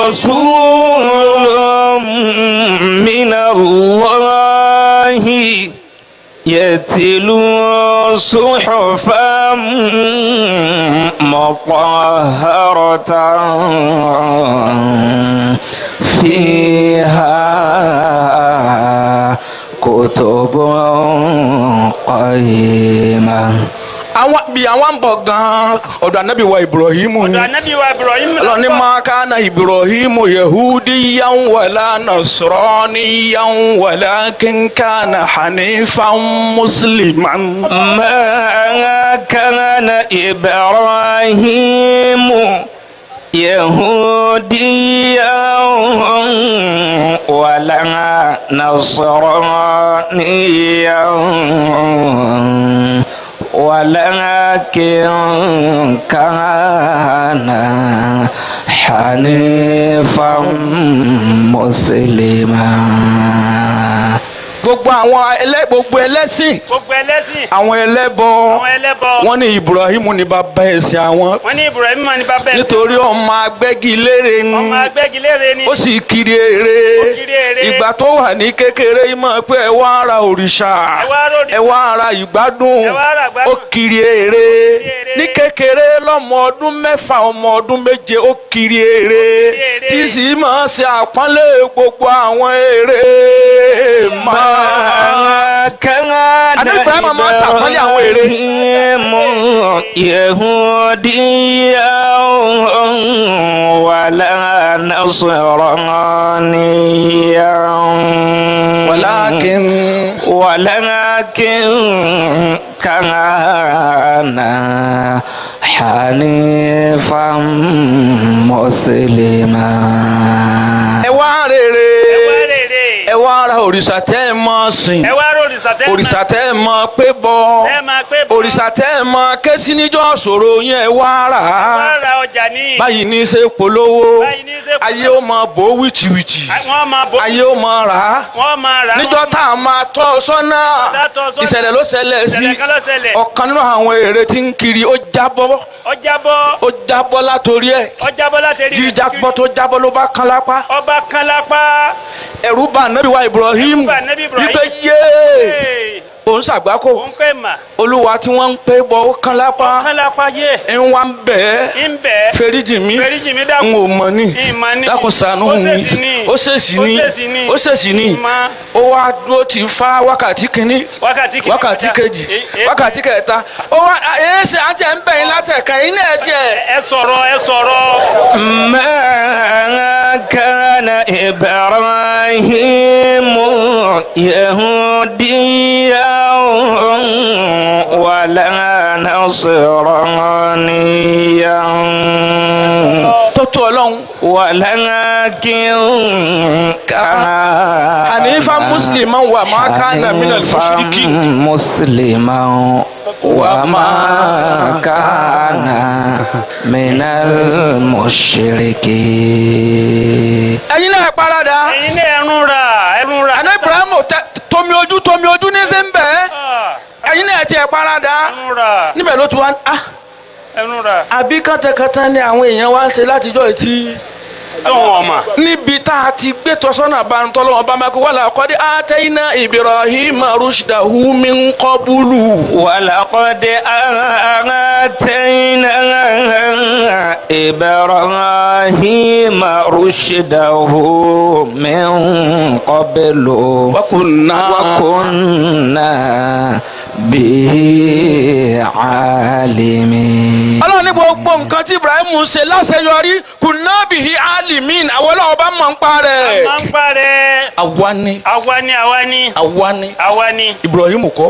رسول من الله يتلو صحفا مطهرة فيها كتب قيمة. àwọn bí àwọn ń bọ̀ gan-an ọ̀dọ̀ anabi wa Ibrahim ni. ọ̀dọ̀ anabi wa Ibrahim. lọ́ni ma kana Ibrahim yahudiyan wala nasraniyan walakin kana hanifan musliman. ma kana Ibrahim yahudiyan wala nasraniyan ولكن كان حنيفا مسلما. gbogbo ẹlẹ́sìn àwọn ẹlẹ́bọ wọ́n ní Ibrahim ní bàbá ẹ̀sìn àwọn. nítorí ọmọ agbẹ́gilére ni ó sì kiri ère. ìgbà tó wà ní kékeré mọ̀ pé ẹ wá ara òrìṣà ẹ wá ara ìgbádùn ó kiri ère. ní kékeré lọ́mọ ọdún mẹ́fà ọmọ ọdún méje ó kiri ère tí sì máa ṣe àpọ́nlé gbogbo àwọn ère máa. Ibrahim máa ṣàpọ́nlé àwọn ère. Yahudiya wala nasraniya walakin kana hanifan muslima. ẹ wá rere ẹ wá ra òrìṣà tẹ́ ẹ máa sìn òrìṣà tẹ́ ẹ máa pé bọ òrìṣà tẹ́ ẹ máa ké sí níjọ́ ṣòro yẹn ẹ wá rà á báyìí ní í ṣe polówó ayé ó máa bò wìtìwìtì ayé ó máa rà á níjọ́ tá a máa tọ́ ọ sọ́nà ìṣẹ̀lẹ̀ ló ṣẹlẹ̀ sí ọ̀kan nínú àwọn ère tí ń kiri ó jábọ́ látòrí ẹ̀ jíjábọ́ tó jábọ́ ló bá kán lápá. ẹ̀rù bà Ànábì wa Ibrahim wípé yéé òun ṣàgbákò olúwa tí wọ́n ń pè bọ́ ó kán lápá ń wá ń bẹ̀ ẹ́ fèríjì mi n ò mọ̀ ní dákun ṣàánú mi ó ṣèṣì ní ó wá dúró ti fa wákàtí kìíní wákàtí kejì wákàtí kẹta ó wá èéṣe àti ẹ̀ ń bẹ̀yìn látẹ̀ka yín náà tiẹ̀. ẹ sọ̀rọ̀. ma kana Ibrahim yahudiya wala nasraniya. tótó ọlọ́run. walakin kana hanifa musliman wa ma kana minal mushrikin. musliman wa ma kana minal mushrikin. ẹ̀yin náà parada. ẹ̀yin náà ẹ̀rùn rà. àná Ibrahim tómi ojú ní fi ń bẹ̀ ẹ́. ẹ̀yin náà tiẹ̀ parada. níbẹ̀ ló ti wá àbí kátàkátà ni àwọn èèyàn wá ń ṣe látijọ́ etí. níbi tá a ti gbé tọ́sọ́nà bá ń tọ́lọ́wọ́n bá máa kó wàlá qad atayna Ibrahima rushdahu min qablu. wàlá qad atayna Ibrahima rushdahu min qablu. wa kunna bihi alimin. ọlọ́run ní gbogbo nǹkan tí Ibrahim ṣe láṣeyọrí kunna bihi alimin àwọn ọlọ́run bá mọ̀ ń pa rẹ̀. àwa ni. Ibrahim kọ́.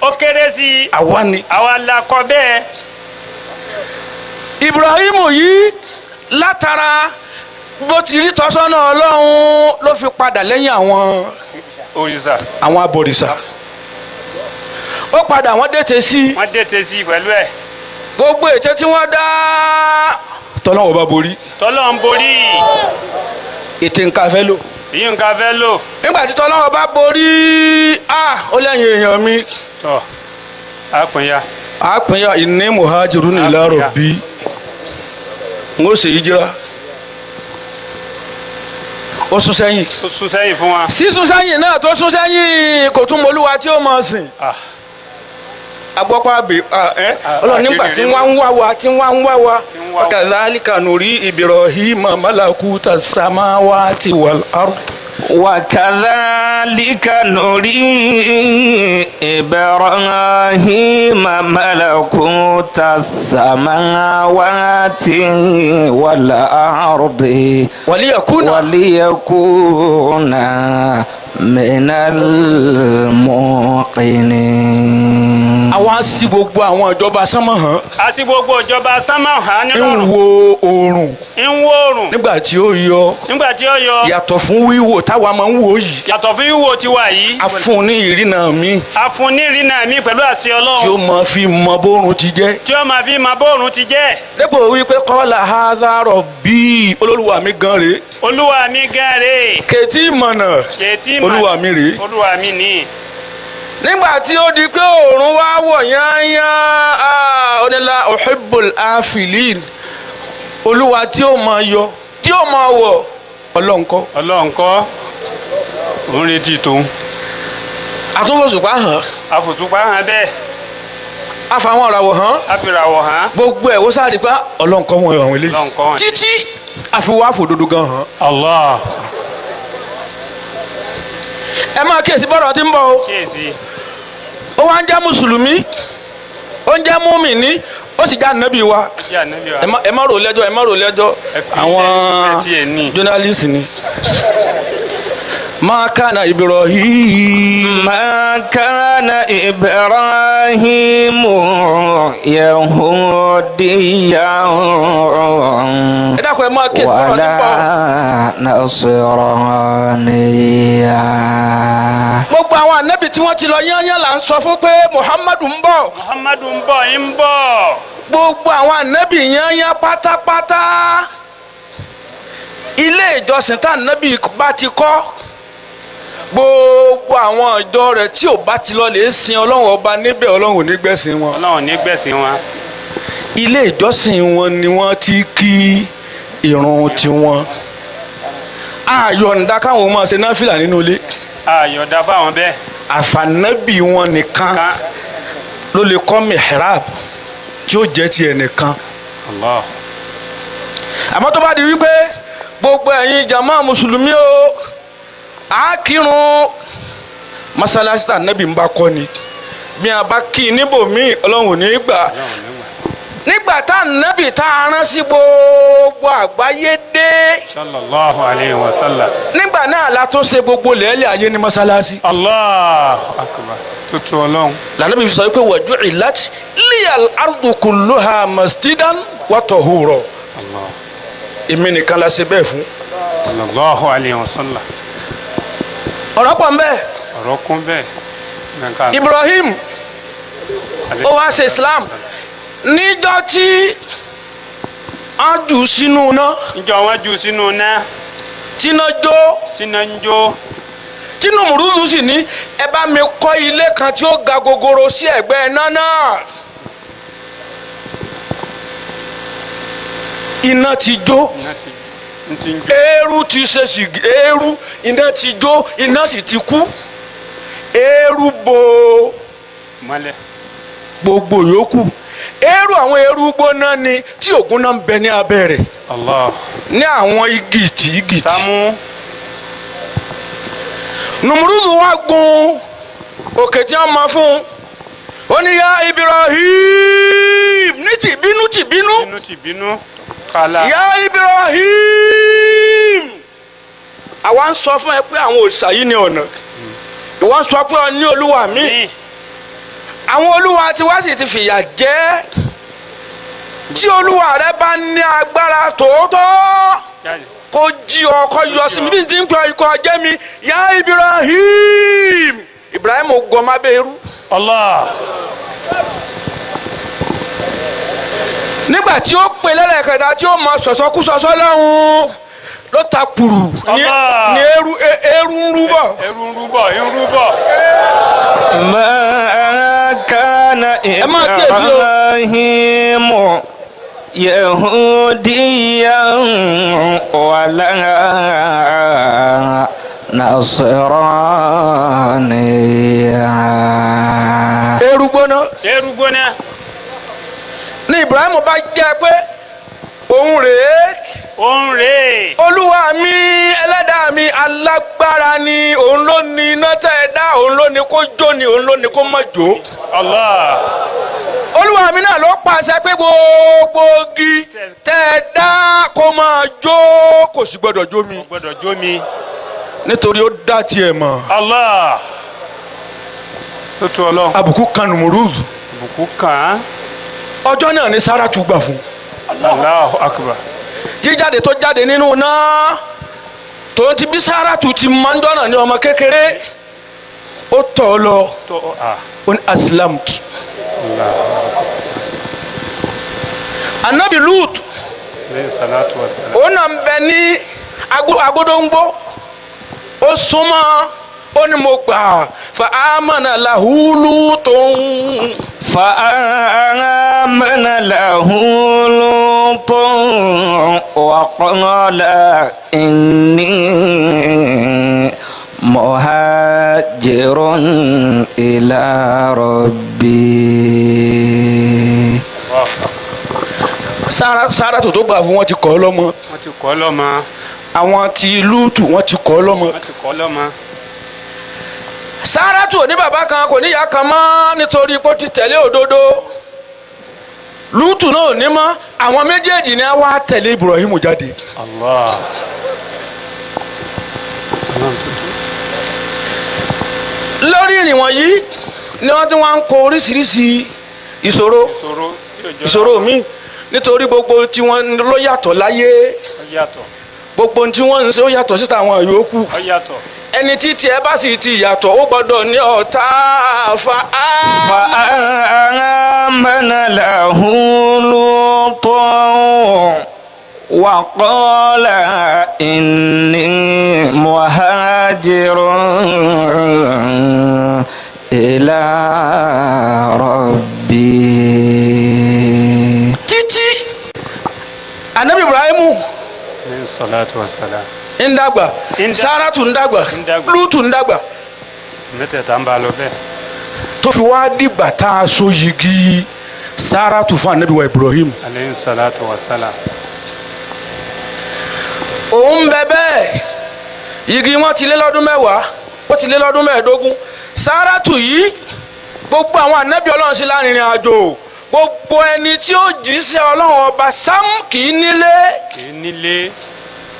ó kéré sí i. àwa ni. àwa la kọ bẹ́ẹ̀. Ibrahim yìí látara bó ti rí tọ́sọ́nà ọlọ́run ló fi padà lẹ́yìn àwọn abọ̀rìṣà. ó padà wọ́n dètè sí. pẹ̀lú ẹ̀. gbogbo ètè tí wọ́n dá tọ́lọ́wọ́ bá borí. tọ́lọ́wọ́ ń borí. ètè nǹkan fẹ́ lò. nígbà tí tọ́lọ́wọ́ bá borí ó lẹ́yìn èèyàn mi. àpínyà inni muhajirun ila rabbi n ó ṣe hijira ó sún sẹ́yìn. ó sún sẹ́yìn fún wa. sísún sẹ́yìn náà tó sún sẹ́yìn kò tún mọlúwa tí ó mọ̀ sìn. agbọ́pá bè ọlọ́run nígbà tí wọ́n ń wá wa wa kadhalika nuri Ibrahima malakuta samawati wal ard. وكذلك نري إبراهيم ملكوت السماوات والأرض وليكون من الموقنين. àwa sí gbogbo àwọn ìjọba sánmọ̀ hàn. a sí gbogbo ìjọba sánmọ̀ hàn nínú ọ̀run. ń wo oòrùn. nígbà tí ó yọ. yàtọ̀ fún wíwò táwa máa ń wò yìí. yàtọ̀ fún wíwò tiwa yìí. a fún ní ìrìnà mi. pẹ̀lú àṣẹ Ọlọ́run. tí ó máa fi mọ bóòrùn ti jẹ́. dépò wípé qala hadha rabbi olúwa mi gan rèé. kètí ìmọ̀nà. olúwa mi rèé. olúwa mi ní. nígbà tí ó di pé oòrùn wá wọ̀ yányán onílà uhibbul afilin olúwa tí ó máa yọ tí ó máa wọ̀ ọlọ́nkọ́. òun retí tó. àtúnfòṣùpá hàn. àfòṣùpá hàn bẹ́ẹ̀. àfàwọn ìràwọ̀ hàn. àfìràwọ̀ hàn. gbogbo ẹ̀ wọ́n sáré pé ọlọ́nkọ́ wọn àwọn ilé. títí àfiwọ́ àfòdodo gan hàn. Allah. ẹ máa kíyèsí bọ́rọ̀ tí ń bọ̀ o. ó wá ń jẹ́ mùsùlùmí ó ń jẹ́ múmìnì ó sì jẹ́ ànábì wa. ẹ má rò lẹ́jọ́ àwọn jọ́nálìsì ni. ما كان إبراهيم يهوديا ولا نصرانيا. gbogbo àwọn ànábì tí wọ́n ti lọ yányán là ń sọ fún pé Muhammadu ń bọ̀. gbogbo àwọn ànábì yányán pátápátá ilé ìjọsìn tá ànábì bá ti kọ́ gbogbo àwọn ìjọ rẹ̀ tí ò bá ti lọ lè sin Ọlọ́run ọba níbẹ̀ Ọlọ́run ò ní gbẹ̀sìn wọn. ilé ìjọsìn wọn ni wọ́n ti kí ìrun tiwọn. àyọ̀ǹda káwọn máa ṣe náfìlà nínú ilé. àyọ̀ǹda fáwọn bẹ́ẹ̀. àfànábì wọn nìkan ló lè kọ́ mihrab tí ó jẹ́ tiẹ̀ nìkan. Allah. àmọ́ tó bá di wípé gbogbo ẹ̀yin jàmáà mùsùlùmí o a kírun masalasi tá nàbì ń bá kọ́ ni bí a bá kí i níbòmíì Ọlọ́run ò ní gbà. nígbà tá nàbì tá a rán sí gbogbo àgbáyé dé. sallallahu alayhi wa sallam. nígbà náà la tún ṣe gbogbo lẹ́ẹ̀lẹ́ ayé ní masalasi. Allahu akbar tuntun Ọlọ́run. lànàbì fi sọ pé waju'ilat liyal ardu kulluha masjidan wa tahura. èmi nìkan la ṣe bẹ́ẹ̀ fún. sallallahu alayhi wa sallam. ọ̀rọ̀ pọ̀ nbẹ́. ọ̀rọ̀ kún bẹ́ẹ̀. Ibrahim ó wá ṣe Islam níjọ́ tí wọ́n jù sínú iná. tíná jó. tínú mùrúdù sì ní ẹ bá mi kọ́ ilé kan tí ó ga gogoro sí ẹ̀gbẹ́ iná náà. iná ti jó. eérú ti ṣe eérú iná ti jó iná sì ti kú. eérú bo gbogbo yòókù. eérú àwọn eérú gbóná ni tí ògùn náà ń bẹ ní abẹ́ rẹ̀. Allah. ní àwọn igi Sámú. Nùmúrúdù wá gun òkè tí wọ́n máa fún un ó ní ya Ibrahim ní tìbínú. Ya Ibrahim àwa ń sọ fún ẹ pé àwọn òrìṣà yìí ní ọ̀nà ìwọ ń sọ pé ọ ní olúwa mi àwọn olúwa tí wá sì ti fìyà jẹ tí olúwa rẹ bá ní agbára tòótọ́ kó jí ọ kó yọ sí mi bí n ti ń pè ikọ̀ jẹ́ mi ya Ibrahim gọmá bẹ́ẹ̀rú. Allah. nígbà tí ó pè lẹ́lẹ́kẹ̀dá tí ó mọ sọ̀sọ́kúsọ̀sọ́ lọ́hùn ló ta kùrù ní eru ń rúbọ̀. Ma kana Ibrahim yahudiyan wala nasraniya. erugbóná ní Ibrahim bá jẹ́ pé òun rèé olúwa mi ẹlẹ́dàá mi alágbára ni òun ló ní iná tẹ́ ẹ dá òun ló ní kó jó ni òun ló ní kó má jó. Allah. olúwa mi náà ló pàṣẹ pé gbogbo igi tẹ́ ẹ dá kó máa jó kò sì gbọdọ̀ jó mi. nítorí ó dá tiẹ̀ mọ̀. Allah. tó tó Ọlọ́run. àbùkù kan nùmùrúùzù. àbùkù kan. ọjọ́ náà ni Sárátù gbà fún. Allahu akbar. jíjáde tó jáde nínú náà tó ti bí Sárátù ti máa ń dọ́nà ní ọmọ kékeré ó tọ̀ ọ́ lọ ó ní aslamtu. Anabi Lut ó nà ń bẹ ní agbódóńgbó ó súnmọ́ ó ní mo gbà fa amana lahu Lutun. فآمن له لوط وقال إني مهاجر إلى ربي. Sárátù tó gbà fún wọn ti kọ́ lọ́mọ. àwọn ti Lútù wọn ti kọ́ lọ́mọ. Sárátù ò ní bàbá kan kò níyà kan mọ́ nítorí pé ó ti tẹ̀lé òdodo. Lútù náà ò ní mọ́ àwọn méjèèjì ni wá tẹ̀lé Ibrahim jáde. Allah. lórí ìrìn wọ̀nyí ni wọ́n ti wá ń kó oríṣiríṣi ìṣòro mi nítorí gbogbo tí wọ́n ló yàtọ̀ láyé gbogbo tí wọ́n ń ṣe ó yàtọ̀ síta àwọn yòókù. ẹni tí tiẹ̀ bá sì ti yàtọ̀ ó gbọ́dọ̀ ní ọ̀tá fa amana lahu Lutun wa qala inni muhajirun ila rabbi. títí Anabi Ibrahimu salatu wassalam ń dàgbà Sárátù ń dàgbà Lútù ń dàgbà. mẹ́tẹ̀ẹ̀ta ń bá lọ bẹ́ẹ̀. tó fi wá dìgbà tá a so yigi Sárátù fún Ànábì wa Ibrahim. aleyhi salatu wassalam. òun bẹ bẹ́ẹ̀ yigi wọn ti lé lọ́dún mẹ́wàá ó ti lé lọ́dún mẹ́ẹ̀ẹ́dógún. Sárátù yìí gbogbo àwọn ànábì Ọlọ́run sí láàrin àjò gbogbo ẹni tí ó jíṣẹ́ Ọlọ́run ọba sam kì í nílé.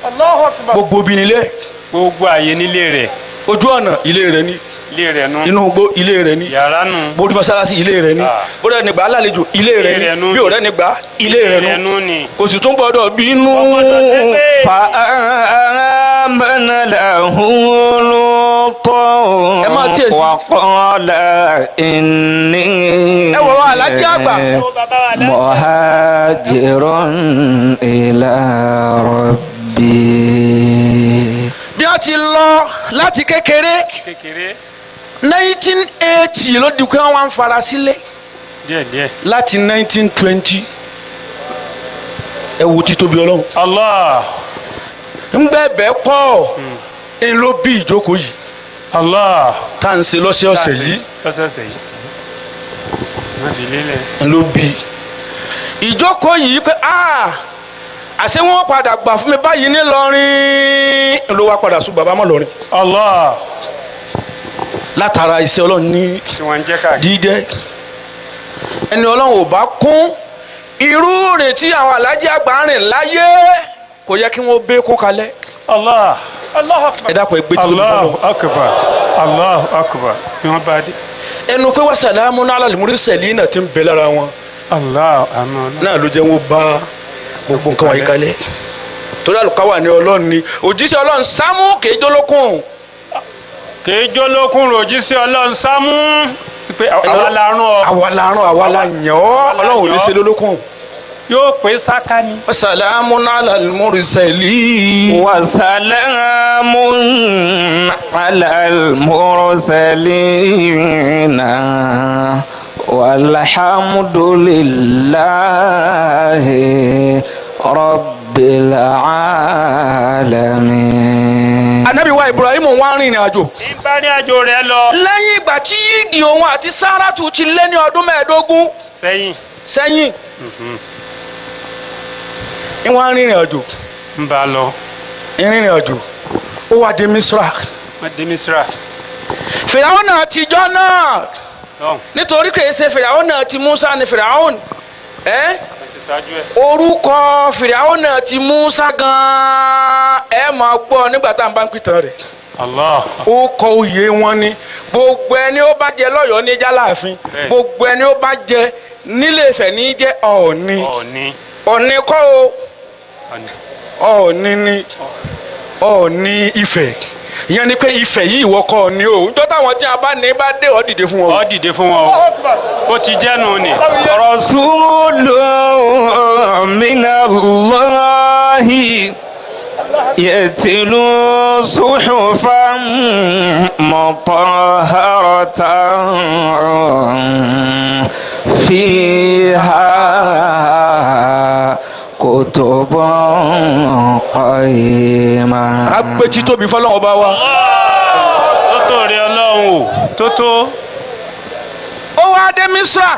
Allahu Akbar. gbogbo bí nílé. gbogbo àyè nílé rẹ̀. ojú ọ̀nà ilé rẹ̀ ni. ilé rẹ̀ nù. inú igbó ilé rẹ̀ ni. yàrá nù. bóri mọ́sálásí ilé rẹ̀ ni. bóri ẹni gbà alálejò ilé rẹ̀ ni. bí òrẹ́ ni gbà ilé rẹ̀ nù. kò sì tún gbọdọ̀ bínú. fa amana lahu Lutun wa qala inni muhajirun ila rabbi. bí a ti lọ láti kékeré 1980 ló di pé wọ́n wá ń fara sílẹ̀ láti 1920 ẹ wo títóbi Ọlọ́run. Allah. ń bẹ́ẹ̀ pọ̀ ń ló bí ìjókòó yìí. Allah. tá à ń ṣe lọ́sẹ̀ọ̀sẹ̀ yìí. ń ló bí ìjókòó yìí pé àṣé wọn padà gbà fún mi báyìí ní lọrin ló wá padà sùn bàbá mọ́ lọrin. Allah. látara iṣẹ́ Ọlọ́run ní jíjẹ́ ẹni Ọlọ́run ò bá kún irú rìn tí àwọn alájí àgbà rìn láyé kò yẹ kí wọ́n bẹ́ kó kalẹ̀. Allah. Allahu Akbar. ẹ dákun ẹ gbé tuntun fún Allahu Akbar. Allahu Akbar. ni wọ́n bá dé. ẹnu pé wa salamun ala al-mursalina tí ń bẹ lára wọn. Allah àmín. náà ló jẹ́ wọ́n bá gbogbo nǹkan wọ̀nyí kalẹ̀ torí àlùkáwà ní Ọlọ́run ni òjíṣẹ́ Ọlọ́run sámú kéjólókùn òjíṣẹ́ Ọlọ́run sámú pé àwa la rán ọ àwa la yàn ọ́ Ọlọ́run ò ní ṣe lólókùn yóò pé sáká ni. salamun ala al-mursalin. wa salamun ala al-mursalin. walhamdulillahi rabbil rabbil alamin. Ànábì wa Ibrahim wá rìnrìn àjò. Ìbá ní àjò rẹ̀ lọ. Lẹ́yìn ìgbà tí igi òun àti Sárátù ti lé ní ọdún 15 sẹ́yìn. Ìwọ̀n rìnrìn àjò. Ń bá lọ. Ìrìnrìn àjò. Ó wá dé Misra. Fìràwọ́n náà ti jọ náà. Nítorí kìí ṣe Fìràwọ́n náà ti Musa ni Fìràwọ́n. Orúkọ Fìràwọ́n náà ti Musa gan-an ẹ máa gbọ́ nígbà tá à ń bá ń pìtàn rẹ̀. Ó kọ oyè wọn ni gbogbo ẹni ó bá jẹ lọ́yọ̀ọ́ ní Jálàfin, gbogbo ẹni ó bá jẹ nílé Ifẹ̀ ní jẹ́ Ọọ̀ni. Ọọ̀ni kọ́ o, Ọọ̀ni ni Ọọ̀ni Ifẹ̀. Ìyẹn ni pé Ifẹ̀ yìí ìwọ kọ́ ni o. Níjọ́ táwọn tí a bá ní bá dé ọ dìde fún wọn. Ọ dìde fún wọn o. Ó ti jẹ́nu ni. Rasulun minallahi yatlu suhufan mutahharatan fiha kutubun qayyima. Agbẹ́jì tóbi fọlọ́wọ́ bá wa. Tótó rí Ọlọ́run o. Tótó. Ó wá dé Misra.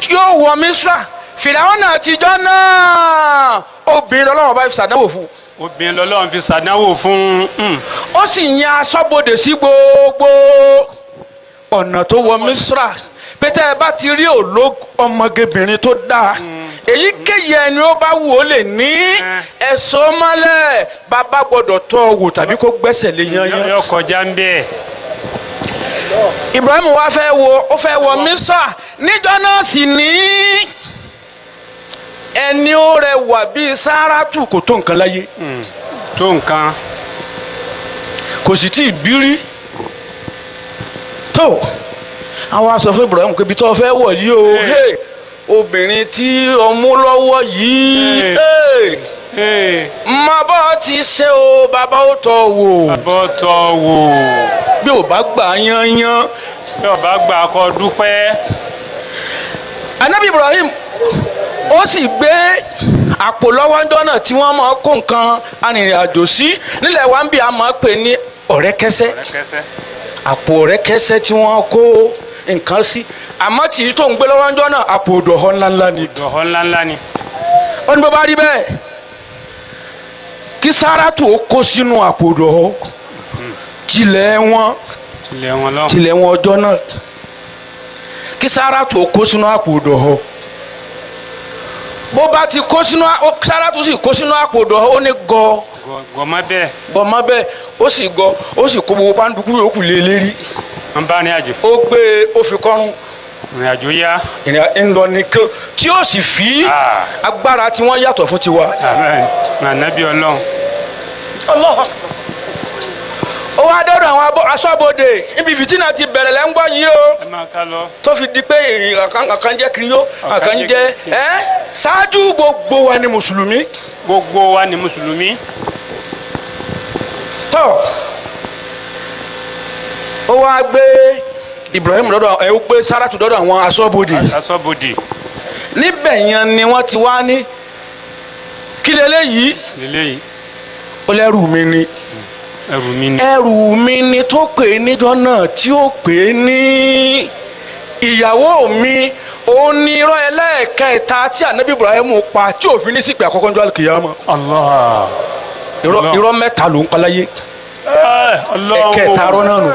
Yóò wọ Misra. Fìràwọ́n náà àtijọ́ náà. Obìnrin Ọlọ́run bá fi ṣàdánwò fún. Obìnrin lọ́lọ́run fi ṣàdánwò fún. Ó sì yan aṣọ́bodè sí gbogbo ọ̀nà tó wọ Misra. Pété ẹ bá ti rí ọmọgébìnrin tó dáa. Èyíkéyìí ẹni ó bá wù ó lè ní ẹ̀sọ́ mọ́lẹ̀ bàbá gbọ́dọ̀ tọ́ wò tàbí kó gbẹ́sẹ̀ lé yányán. Yọ kọjá ń bẹ́ẹ̀. Ibrahim wá fẹ́ wọ Misra níjọ́ náà sì ní ẹni ó rẹwà bíi Sárátù kò tó nǹkan láyé. Tó nǹkan. Kò sì tí ì bírí. Tó àwọn aṣọ fún Ibrahim pé ibi tó fẹ́ wọ̀ yìí o. Obìnrin tí ọmú lọ́wọ́ yìí má bọ́ ti ṣe o bàbá ó tọ́ wò. Bàbá ó tọ́ wò. Bí ò bá gbà yányán. Bí ò bá gbà kó dúpẹ́. Ànábì Ibrahim ó sì gbé àpò lọ́wọ́ ńjọ́ náà tí wọ́n máa kó nǹkan arìnrìn-àjò sí nílẹ̀ wa ń bí a máa pè ní ọ̀rẹ́kẹ́sẹ́. Àpò ọ̀rẹ́kẹ́sẹ́ tí wọ́n kó nǹkan sí àmọ́ tí tó ń gbé lọ́wọ́ ńjọ́ náà àpò òdòhọ́ ńláńlá ni. Òdòhọ́ ńláńlá ni. Ó ní bó bá rí bẹ́ẹ̀ kí Sárátù ó kó sínú àpò òdòhọ́ tilẹ̀ wọn ọjọ́ náà kí Sárátù ó kó sínú àpò òdòhọ́ bó bá ti kó sínú Sárátù sì kó sínú àpò òdòhọ́ ó ní gọmọ bẹ́ẹ̀ ó sì ó sì kó gbogbo pàǹdùkú yòókù lé lérí. Ń bá ní àjò. Ó gbé ó fi kọ́rùn. Ìrìn àjò yá. Ìrìn ńlọ nìkan tí ó sì fi agbára tí wọ́n yàtọ̀ fún tiwa. Ànábì Ọlọ́run. Ó wá dọ́dọ̀ àwọn aṣọ́bodè níbi fìtínà ti bẹ̀rẹ̀ lẹ́ngbọ́ yìí o. Ẹ máa ká lọ. Tó fi di pé àkàn jẹ́ kiriyó àkàn jẹ́ ṣáájú gbogbo wa ni mùsùlùmí. Gbogbo wa ni mùsùlùmí. Tọ́ ó wá gbé Ibrahim lọ́dọ̀ ó gbé Sárátù lọ́dọ̀ àwọn aṣọ́bodè. Níbẹ̀ yẹn ni wọ́n ti wá ní kí leléyìí. Ó lẹ́rù mi ni. Ẹrù mi ni tó pè é níjọ́ náà tí ó pè é ní ìyàwó mi. Ó ní irọ́ ẹlẹ́ẹ̀kẹta tí Ànábì Ibrahim pa tí òfin ní sípè àkọ́kọ́ ní Al-Qiyamah. Irọ́ mẹ́ta ló ń pa láyé. Ẹ̀kẹta arọ́ náà nù.